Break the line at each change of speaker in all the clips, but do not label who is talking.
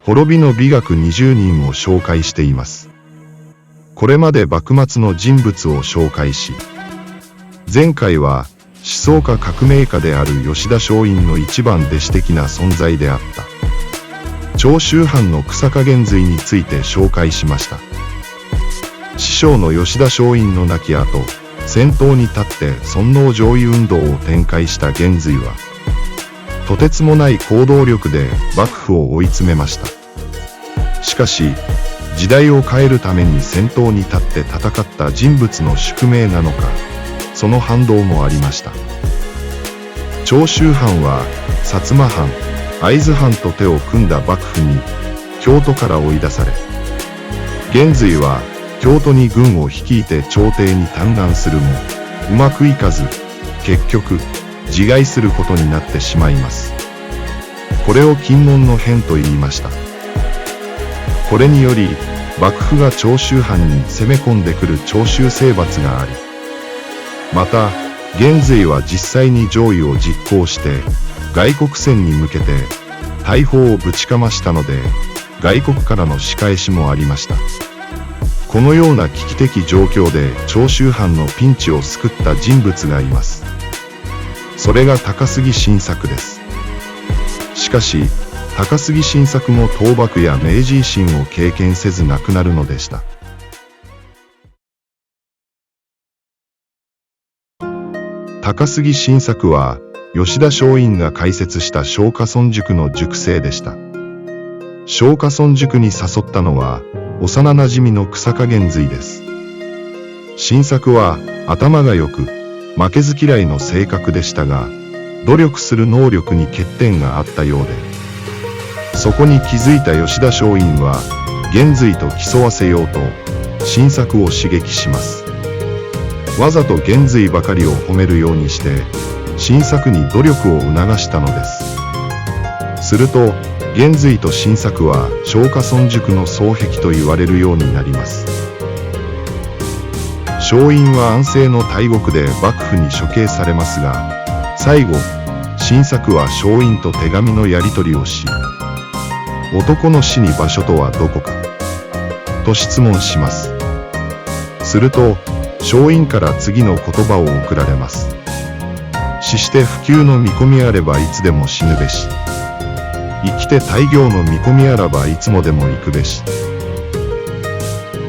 滅びの美学20人を紹介しています。これまで幕末の人物を紹介し、前回は思想家革命家である吉田松陰の一番弟子的な存在であった長州藩の久坂玄瑞について紹介しました。師匠の吉田松陰の亡き後、先頭に立って尊王攘夷運動を展開した玄瑞は、とてつもない行動力で幕府を追い詰めました。しかし、時代を変えるために先頭に立って戦った人物の宿命なのか、その反動もありました。長州藩は薩摩藩、会津藩と手を組んだ幕府に京都から追い出され、玄瑞は京都に軍を率いて朝廷に嘆願するもうまくいかず、結局自害することになってしまいます。これを禁門の変と言いました。これにより幕府が長州藩に攻め込んでくる長州征伐があり、また玄瑞は実際に攘夷を実行して外国船に向けて大砲をぶちかましたので、外国からの仕返しもありました。このような危機的状況で長州藩のピンチを救った人物がいます。それが高杉晋作です。しかし、高杉晋作も倒幕や明治維新を経験せず亡くなるのでした。高杉晋作は、吉田松陰が開設した松下村塾の塾生でした。松下村塾に誘ったのは、幼馴染の久坂玄瑞です。晋作は頭が良く、負けず嫌いの性格でしたが、努力する能力に欠点があったようで、そこに気づいた吉田松陰は、玄瑞と競わせようと、晋作を刺激します。わざと玄瑞ばかりを褒めるようにして、晋作に努力を促したのです。すると、玄瑞と晋作は松下村塾の双璧と言われるようになります。松陰は安政の大獄で幕府に処刑されますが、最後、晋作は松陰と手紙のやり取りをし、男の死に場所とはどこかと質問します。すると、松陰から次の言葉を送られます。死して不朽の見込みあればいつでも死ぬべし。生きて大業の見込みあらばいつもでも行くべし。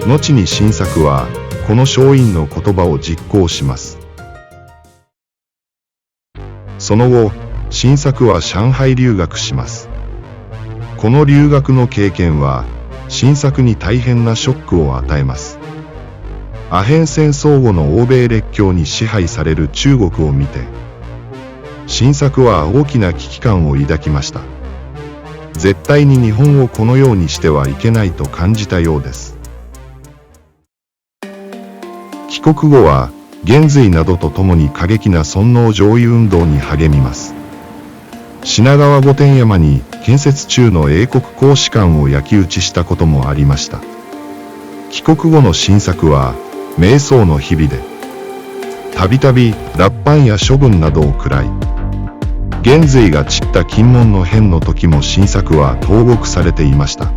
後に晋作は、この松陰の言葉を実行します。その後、晋作は上海留学します。この留学の経験は、晋作に大変なショックを与えます。アヘン戦争後の欧米列強に支配される中国を見て、晋作は大きな危機感を抱きました。絶対に日本をこのようにしてはいけないと感じたようです。帰国後は、玄瑞などと共に過激な尊王攘夷運動に励みます。品川御殿山に建設中の英国公使館を焼き討ちしたこともありました。帰国後の晋作は、迷走の日々で、たびたび脱藩や処分などを食らい、玄瑞が散った禁門の変の時も晋作は投獄されていました。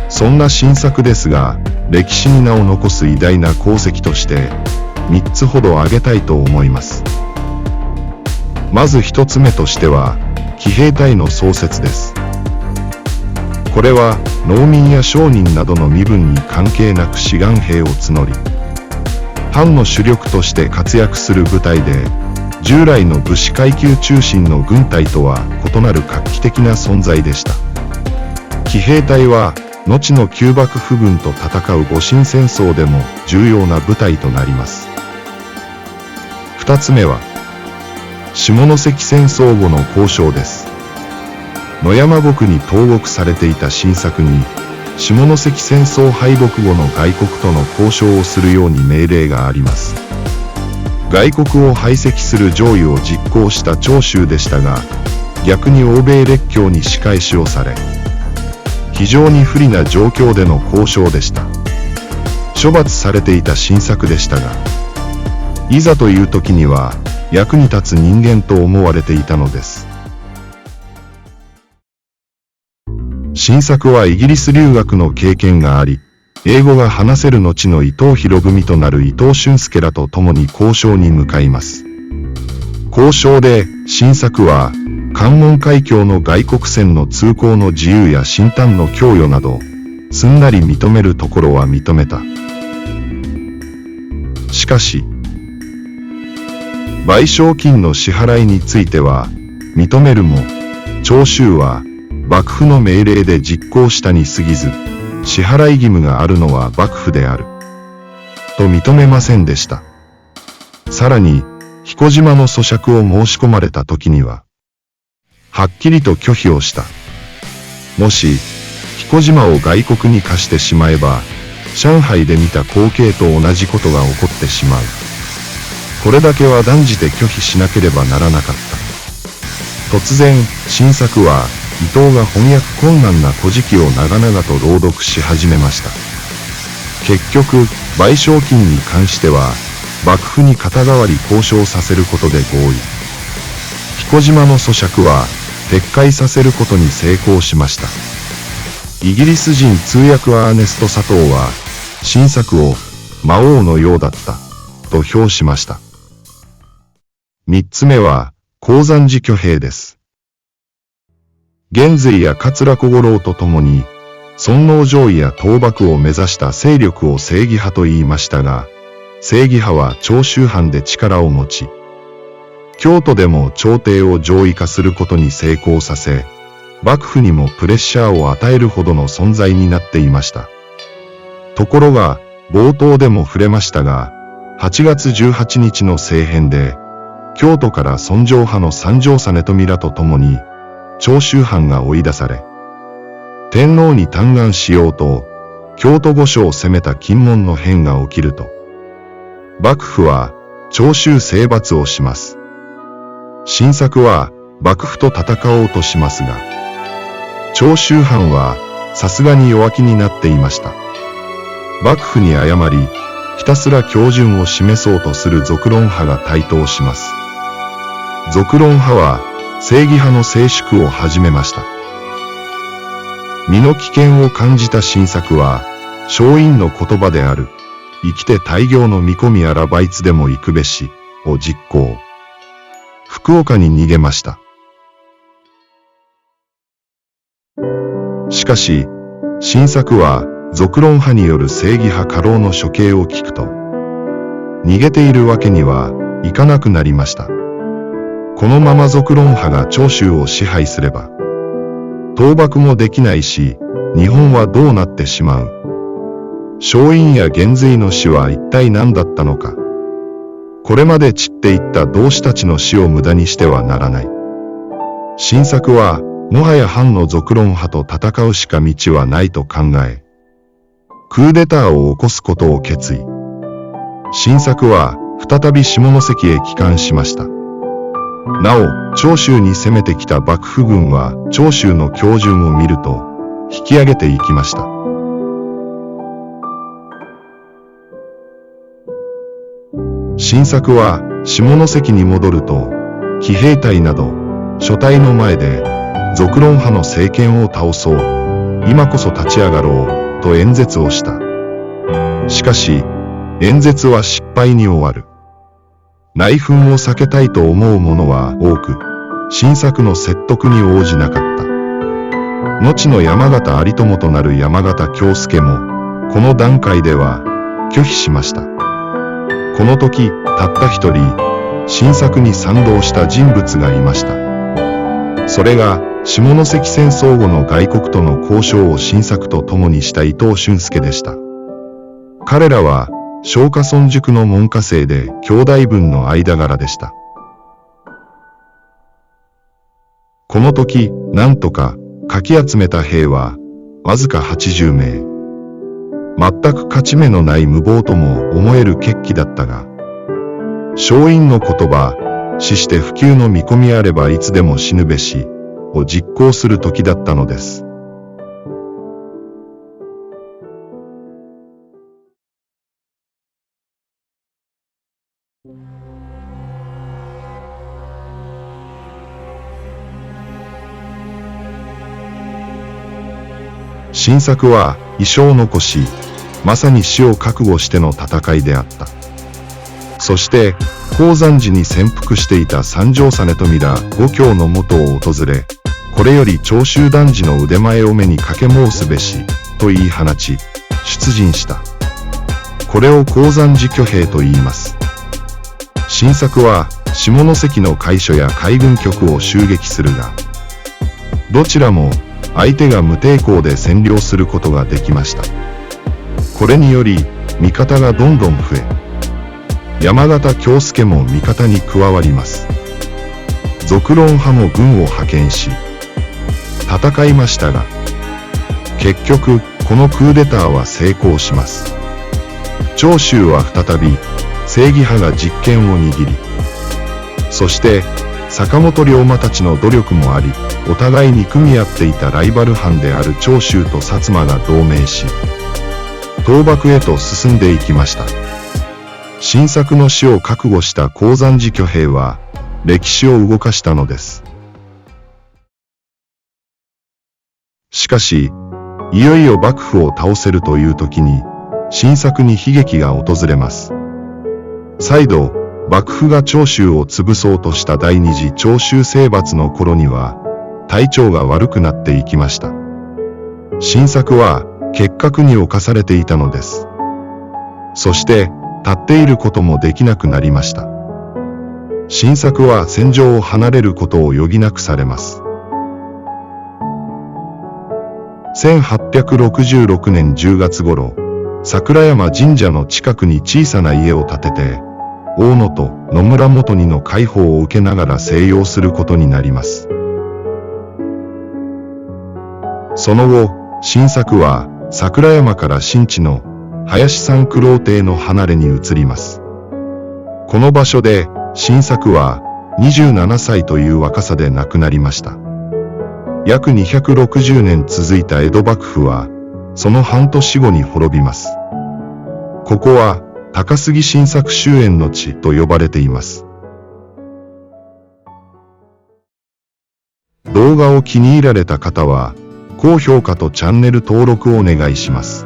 そんな晋作ですが、歴史に名を残す偉大な功績として、3つほど挙げたいと思います。まず1つ目としては、騎兵隊の創設です。これは、農民や商人などの身分に関係なく志願兵を募り、藩の主力として活躍する部隊で、従来の武士階級中心の軍隊とは異なる画期的な存在でした。騎兵隊は、後の旧幕府軍と戦う戊辰戦争でも重要な部隊となります。二つ目は、下関戦争後の交渉です。野山国に投獄されていた晋作に、下関戦争敗北後の外国との交渉をするように命令があります。外国を排斥する攘夷を実行した長州でしたが、逆に欧米列強に仕返しをされ、非常に不利な状況での交渉でした。処罰されていた晋作でしたが、いざという時には役に立つ人間と思われていたのです。新作はイギリス留学の経験があり、英語が話せる後の伊藤博文となる伊藤俊介らと共に交渉に向かいます。交渉で、新作は、関門海峡の外国船の通行の自由や新炭の供与など、すんなり認めるところは認めた。しかし、賠償金の支払いについては、認めるも、徴収は、幕府の命令で実行したに過ぎず、支払い義務があるのは幕府である。と認めませんでした。さらに、彦島の租借を申し込まれた時には、はっきりと拒否をした。もし、彦島を外国に貸してしまえば、上海で見た光景と同じことが起こってしまう。これだけは断じて拒否しなければならなかった。突然、新作は、伊藤が翻訳困難な古事記を長々と朗読し始めました。結局、賠償金に関しては、幕府に肩代わり交渉させることで合意。彦島の租借は、撤回させることに成功しました。イギリス人通訳アーネスト佐藤は、新作を、魔王のようだった、と評しました。三つ目は、鉱山寺挙兵です。元帥や桂小五郎と共に、尊王攘夷や倒幕を目指した勢力を正義派と言いましたが、正義派は長州藩で力を持ち、京都でも朝廷を攘夷化することに成功させ、幕府にもプレッシャーを与えるほどの存在になっていました。ところが、冒頭でも触れましたが、8月18日の政変で、京都から尊攘派の三条実富らと共に、長州藩が追い出され、天皇に嘆願しようと、京都御所を攻めた禁門の変が起きると、幕府は長州征伐をします。新作は幕府と戦おうとしますが、長州藩はさすがに弱気になっていました。幕府に謝り、ひたすら標準を示そうとする俗論派が台頭します。俗論派は正義派の静粛を始めました。身の危険を感じた新作は、松陰の言葉である、生きて大行の見込みあらばいつでも行くべし、を実行。福岡に逃げました。しかし、新作は、俗論派による正義派家老の処刑を聞くと、逃げているわけにはいかなくなりました。このまま俗論派が長州を支配すれば、倒幕もできないし、日本はどうなってしまう。松陰や元帥の死は一体何だったのか。これまで散っていった同志たちの死を無駄にしてはならない。新作は、もはや藩の俗論派と戦うしか道はないと考え、クーデターを起こすことを決意。新作は、再び下関へ帰還しました。なお、長州に攻めてきた幕府軍は、長州の標準を見ると、引き上げていきました。新作は、下関に戻ると、騎兵隊など、諸隊の前で、俗論派の政権を倒そう、今こそ立ち上がろう、と演説をした。しかし、演説は失敗に終わる。内紛を避けたいと思う者は多く、新作の説得に応じなかった。後の山形有朋となる山形京介も、この段階では拒否しました。この時、たった一人、新作に賛同した人物がいました。それが、下関戦争後の外国との交渉を新作と共にした伊藤俊介でした。彼らは、松下村塾の門下生で兄弟分の間柄でした。この時、なんとか、かき集めた兵は、わずか80名。全く勝ち目のない無謀とも思える決起だったが、松陰の言葉、死して不朽の見込みあればいつでも死ぬべし、を実行する時だったのです。新作は遺書を残し、まさに死を覚悟しての戦いであった。そして、鉱山時に潜伏していた三条実富ら五教の元を訪れ、これより長州男児の腕前を目に掛け申すべし、と言い放ち、出陣した。これを鉱山寺挙兵と言います。新作は、下関の海所や海軍局を襲撃するが、どちらも、相手が無抵抗で占領することができました。これにより、味方がどんどん増え、山形京介も味方に加わります。俗論派も軍を派遣し、戦いましたが、結局、このクーデターは成功します。長州は再び、正義派が実権を握り、そして、坂本龍馬たちの努力もあり、お互いに組み合っていたライバル藩である長州と薩摩が同盟し、討幕へと進んでいきました。新作の死を覚悟した鉱山寺挙兵は、歴史を動かしたのです。しかし、いよいよ幕府を倒せるという時に、新作に悲劇が訪れます。再度、幕府が長州を潰そうとした第二次長州征伐の頃には、体調が悪くなっていきました。新作は、結核に侵されていたのです。そして、立っていることもできなくなりました。新作は戦場を離れることを余儀なくされます。1866年10月頃、桜山神社の近くに小さな家を建てて、大野と野村元にの介抱を受けながら静養することになります。その後、新作は桜山から新地の林山九郎邸の離れに移ります。この場所で、新作は27歳という若さで亡くなりました。約260年続いた江戸幕府は、その半年後に滅びます。ここは、高杉晋作終焉の地と呼ばれています。動画を気に入られた方は、高評価とチャンネル登録をお願いします。